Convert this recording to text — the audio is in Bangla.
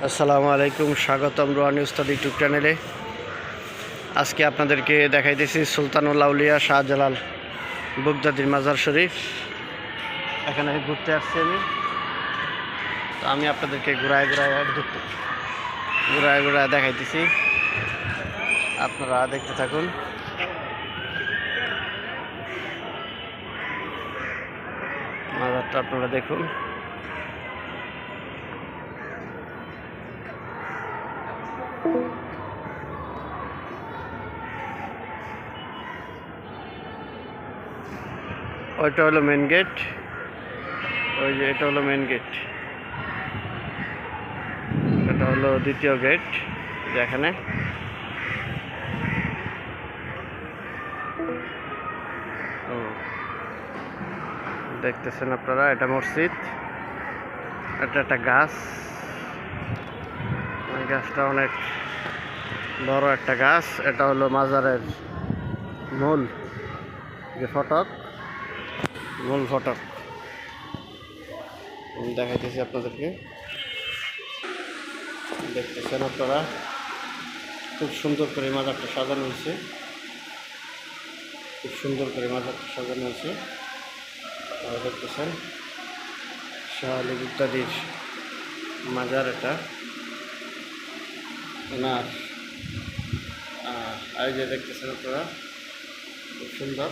আসসালামু আলাইকুম, স্বাগতম রোহানি উস্তাদ ইউটিউব চ্যানেলে। আজকে আপনাদেরকে দেখাইতেছি সুলতানুল আউলিয়া শাহজালাল বুগদাদির মাজার শরীফ। এখানে ঘুরতে আসছি আমি আপনাদেরকে ঘুরায় দেখাইতেছি, আপনারা দেখতে থাকুন। মাজারটা আপনারা দেখুন। ওইটা হলো মেন গেট, ওই যে এটা হলো মেন গেট, এটা হলো দ্বিতীয় গেট। যেখানে দেখতেছেন আপনারা, এটা মসজিদ, এটা একটা গাছ। ওই গাছটা অনেক বড় একটা গাছ। এটা হলো মাজারের মূল যে ফটক, মূল ফটক দেখাইতেছি আপনাদেরকে। দেখতেছেন আপনারা, খুব সুন্দর করে মাজারটা সাজানো হয়েছে, খুব সুন্দর করে মাজারটা সাজানো হয়েছে। আপনারা দেখতেছেন শাহ আলী বুগদাদির মাজার। এটা ওনার এই যে দেখতেছেন আপনারা, খুব সুন্দর।